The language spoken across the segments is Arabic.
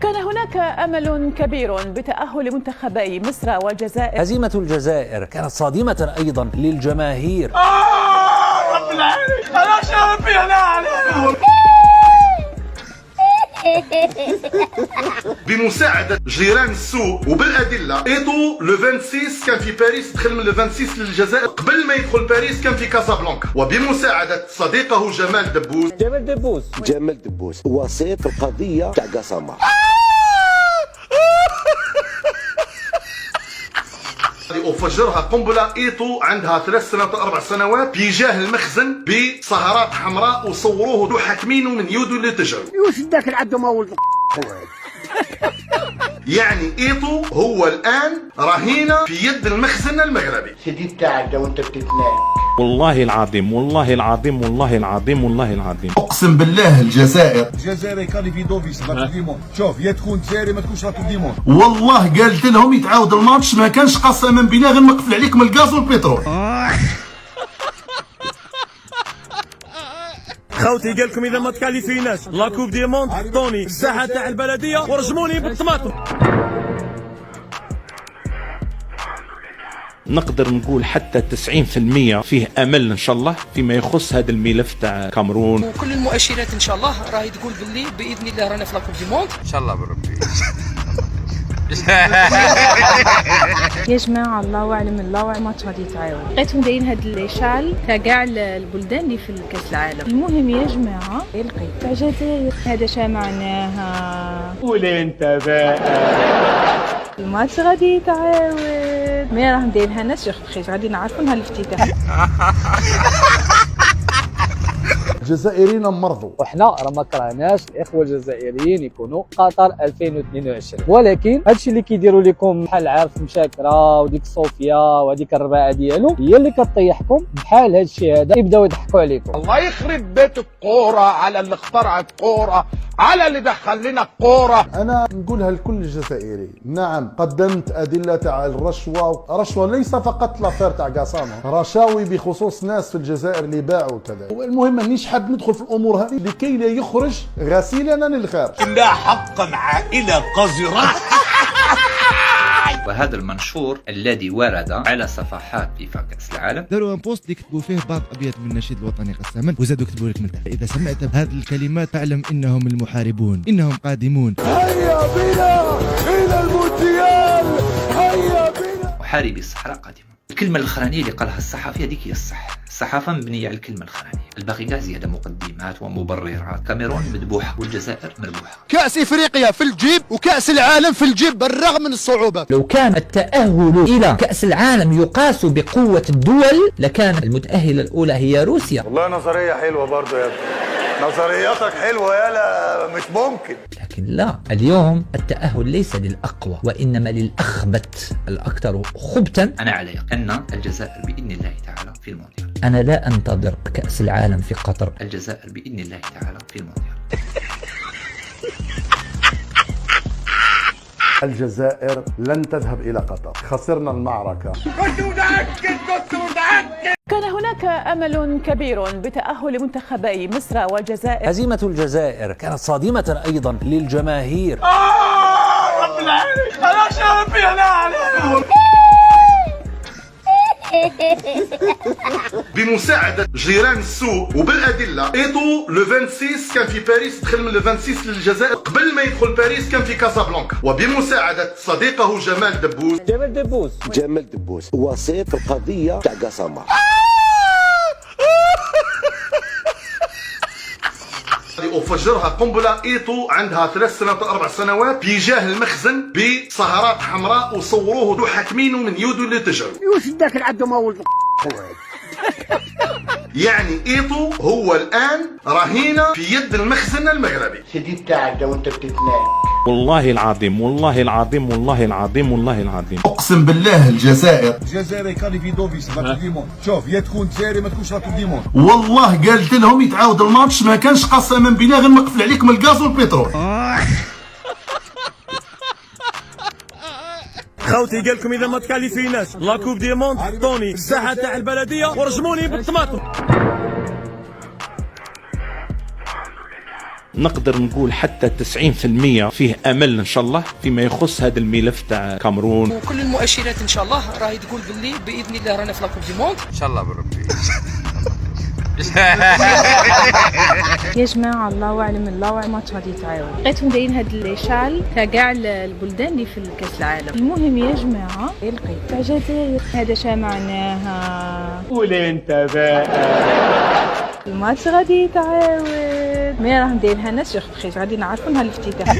كان هناك أمل كبير بتأهل منتخبي مصر والجزائر. هزيمة الجزائر كانت صادمة أيضا للجماهير. رب العالمين أنا شرفي أنا عليهم. بمساعدة جيران السوء وبالأدلة إيطو لو 26 كان في باريس، دخل من لو 26 للجزائر، قبل ما يدخل باريس كان في كازابلانكا، وبمساعدة صديقه جمال دبوس وسيط في القضية تاع قسامة. وفجرها قنبلة. إيطو عندها 3 سنوات 4 سنوات بيجاه المخزن بسهرات حمراء وصوروه وحاكمينه من يودو اللي تجعوا. يوش داك العدو ما ولد. يعني إيطو هو الآن رهينة في يد المخزن المغربي. سيدي تاعك ده وانت بتتنام. والله العظيم والله العظيم والله العظيم والله العظيم أقسم بالله الجزائر كالي في دوفيس راكو ديمون. شوف يا تكون جزائري ما تكونش راكو ديمون. والله قالت لهم يتعاود الماتش، ما كانش قسما بالله غير نقفل عليكم الغاز والبترول. خوتي قال لكم اذا ما تكاليفيناش لا كوب دي موند حطوني الساحه تاع البلديه ورجموني بالطماطم. نقدر نقول حتى 90% فيه امل ان شاء الله فيما يخص هذا الملف تاع كامرون. وكل المؤشرات ان شاء الله راهي تقول باللي باذن الله رانا في لاكوب دي موند ان شاء الله بربي. يا جماعه الله اعلم الماتش غادي يتعاود. لقيتهم دايرين هاد ليشال تاع كاع البلدان اللي في كاس العالم. المهم يا جماعه لقيت تاع الجزائر هذا شا معناها. قولي انت بقى الماتش غادي يتعاود. مي راهم دايرينها ناس بخيت غادي نعرفوا نهار الافتتاح. الجزائريين مرضوا، وحنا راه ما كرهناش الاخوه الجزائريين يكونوا قطر 2022، ولكن هادشي اللي كيديروا لكم بحال عارف مشاكره وديك صوفيا وهذيك الرباعه ديالو هي اللي كطيحكم. بحال هادشي هذا يبداو يضحكوا عليكم. الله يخرب بيت الكورة على اللي اخترع الكورة، على اللي دخل لنا الكورة. انا نقولها لكل الجزائري، نعم قدمت ادله تاع الرشوه ليس فقط لافير تاع قاسامه، رشاوي بخصوص ناس في الجزائر اللي باعوا وكذا. المهم مانيش حاب ندخل في الامور هذه لكي لا يخرج غسيلنا للخارج. لا حقا عائله قذره. وهذا المنشور الذي ورد على صفحات فيفا كأس العالم داروا ان بوست اللي كتبوا فيه بعض ابيات من النشيد الوطني قساما، وزادوا كتبوا لك من تحت اذا سمعت هذه الكلمات فاعلم انهم المحاربون، انهم قادمون. هيا بنا الى المونديال، هيا بنا. محاربي الصحراء قادمون. الكلمة الأخرانية اللي قالها الصحفي هذيك هي الصح. الصحافة مبنية على الكلمة الأخرانية، الباقي كاع زيادة مقدمات ومبررات. كاميرون مذبوحة والجزائر مربوحة. كأس إفريقيا في الجيب وكأس العالم في الجيب بالرغم من الصعوبة. لو كان التأهل إلى كأس العالم يقاس بقوة الدول لكان المتأهلة الأولى هي روسيا. والله نظريه حلوه برضه يا ابني، نظرياتك حلوه يالا مش ممكن. لكن لا، اليوم التأهل ليس للأقوى وإنما للأخبث الأكثر خبثا. أنا على يقين أن الجزائر بإذن الله تعالى في المونديال. أنا لا أنتظر كأس العالم في قطر. الجزائر بإذن الله تعالى في المونديال. الجزائر لن تذهب إلى قطر، خسرنا المعركة. كنت متأكد. كان هناك أمل كبير بتأهل منتخبي مصر والجزائر. هزيمة الجزائر كانت صادمة أيضا للجماهير. رب العالمين أنا شرفي أنا عليهم. بمساعدة جيران السوء وبالأدلة إيطو لو 26 كان في باريس، دخل من لو 26 للجزائر، قبل ما يدخل باريس كان في كازابلانكا، وبمساعدة صديقه جمال دبوس وسيط في القضية تاع قسامة. وفجرها قنبلة. إيطو عندها 3 سنوات 4 سنوات بيجاه المخزن بسهرات حمراء وصوروه وحاكمينه من يودو اللي تجعوا. يوش داك العدو ما ولد. يعني إيطو هو الآن رهينة في يد المخزن المغربي. سيدي تاعك ده وانت بتتنام. والله العظيم والله العظيم والله العظيم والله العظيم. أقسم بالله الجزائر كالي في دوفيس راكو ديمون. شوف يا تكون جزائري ما تكونش راكو ديمون. والله قالت لهم يتعاود الماتش، ما كانش قسما بالله غير نقفل عليكم الغاز والبترول. خوتي قال لكم اذا ما تكاليفيناش لا كوب دي موند حطوني الساحه تاع البلديه ورجموني بالطماطم. نقدر نقول حتى 90% فيه امل ان شاء الله فيما يخص هذا الملف تاع كامرون. وكل المؤشرات ان شاء الله راهي تقول باللي باذن الله رانا في لاكوب دي موند ان شاء الله بالربي. يا جماعه الله اعلم الله ماتش غادي يتعاود. لقيتهم دايرين هاد لي شال تاع كاع البلدان اللي في كاس العالم. المهم يا جماعه لقيت تاع الجزائر، هذا شا معناها قولي انت بقى الماتش غادي يتعاود. مي راهم دايرينها ناس شيخ غادي نعرفوا نهار الافتتاح.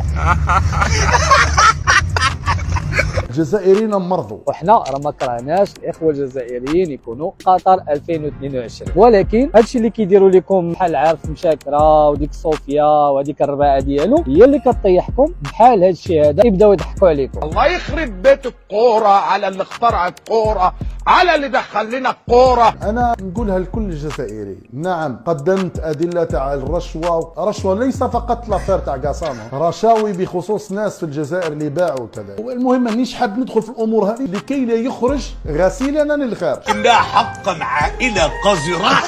الجزائريين مرضوا، وحنا راه ما كرهناش الاخوه الجزائريين يكونوا قطر 2022، ولكن هادشي اللي كيديروا لكم بحال العرف مشاكره وديك صوفيا وهذيك الرباعه ديالو هي اللي كطيحكم. بحال هادشي هذا يبداو يضحكوا عليكم. الله يخرب بيت الكوره على اللي اخترع الكوره، على اللي دخل لنا الكوره. انا نقولها لكل الجزائري، نعم قدمت ادله تاع الرشوه ليس فقط لافير تاع قاسامه، رشاوي بخصوص ناس في الجزائر اللي باعوا كذا. المهم مانيش حاب ندخل في الامور هذه لكي لا يخرج غسيلنا للخارج. إنها حقا عائله قذره.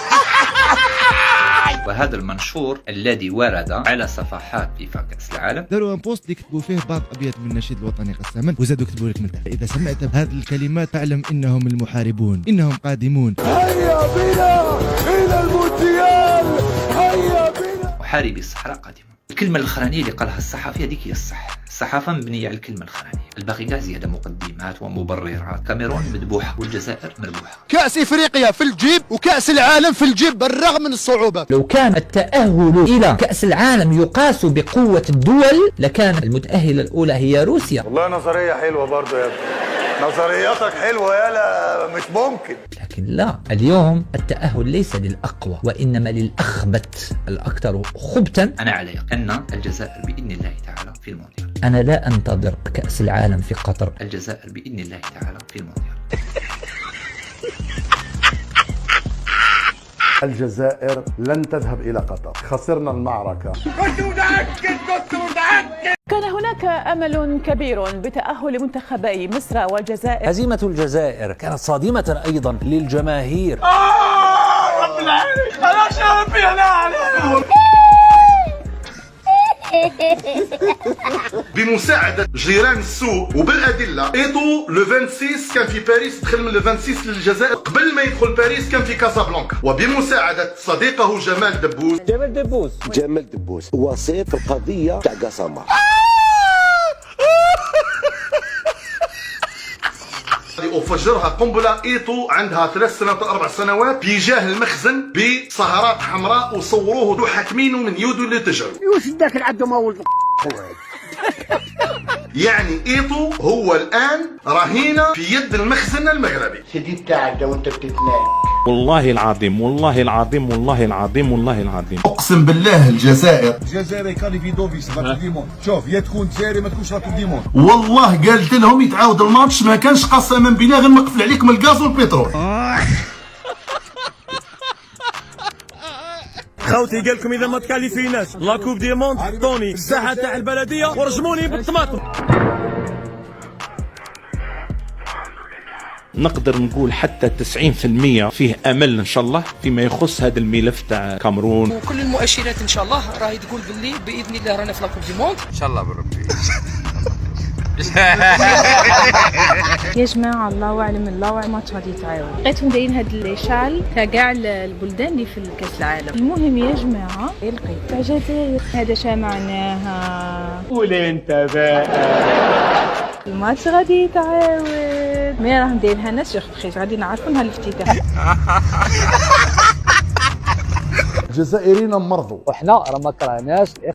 وهذا المنشور الذي ورد على صفحات فيفا كأس العالم داروا ان بوست اللي كتبوا فيه بعض ابيات من النشيد الوطني قساما، وزادوا كتبوا لك من تحت: اذا سمعت هذه الكلمات فاعلم انهم المحاربون، انهم قادمون. هيا بنا الى المونديال، هيا بنا. محاربي الصحراء قادمون. الكلمة الأخرانية اللي قالها الصحفي هذيك هي الصح. الصحافة مبنية على الكلمة الأخرانية، الباقي كاع زيادة مقدمات ومبررات. كاميرون مذبوحة والجزائر مربوحة. كأس إفريقيا في الجيب وكأس العالم في الجيب بالرغم من الصعوبات. لو كان التأهل إلى كأس العالم يقاس بقوة الدول لكان المتأهلة الأولى هي روسيا. والله نظرية حلوة برضه يا ابني، نظرياتك حلوة يالا، مش ممكن. لكن لا، اليوم التأهل ليس للأقوى وإنما للأخبث الأكثر خبثا. أنا على يقين أن الجزائر بإذن الله تعالى في المونديال. أنا لا أنتظر كأس العالم في قطر. الجزائر بإذن الله تعالى في المونديال. الجزائر لن تذهب إلى قطر، خسرنا المعركة. كنت متأكد. كان هناك أمل كبير بتأهل منتخبي مصر والجزائر. هزيمة الجزائر كانت صادمة أيضا للجماهير. رب العالمين أنا شابي أنا عليهم. بمساعدة جيران السوء وبالأدلة. إيطو لو 26 كان في باريس، دخل من لو 26 للجزائر. قبل ما يدخل باريس كان في كازابلانكا. وبمساعدة صديقه جمال دبوس وسيط القضية تاع قسامة. وفجرها قنبلة. إيطو عندها 3 سنوات 4 سنوات بيجاه المخزن بسهرات حمراء وصوروه وحاكمينه من يودو اللي تجعوا. يوش داك العدو ما ولد. يعني إيطو هو الآن رهينة في يد المخزن المغربي. سيدي بتاعك ده وانت بتتنام. والله العظيم والله العظيم والله العظيم والله العظيم أقسم بالله الجزائر كاليفيدوفيس راكب ديمون. شوف يا تكون جزائري ما تكونش راكب ديمون. والله قالت لهم يتعاود الماتش، ما كانش قسما بالله غير نقفل عليكم الغاز والبترول. خوتي قال لكم اذا ما تكاليفيناش لاكوب دي موند عطوني الساحه تاع البلديه ورجموني بالطماطم. نقدر نقول حتى 90% فيه امل ان شاء الله فيما يخص هذا الملف تاع كامرون. وكل المؤشرات ان شاء الله راهي تقول باللي باذن الله رانا في لاكوب دي موند ان شاء الله بالربي. يا جماعه الله اعلم الله ماتش غادي يتعاود. لقيتهم دايرين هاد لي شال تاع كاع البلدان اللي في كاس العالم. المهم يا جماعه لقيت تاع الجزائر، هذا شا معناها قولي انت بقى الماتش غادي يتعاود. مي راهم دايرينها ناس شيخ غادي نعرفوا نهار الافتتاح. الجزائريين مرضوا، وحنا راه ما كرهناش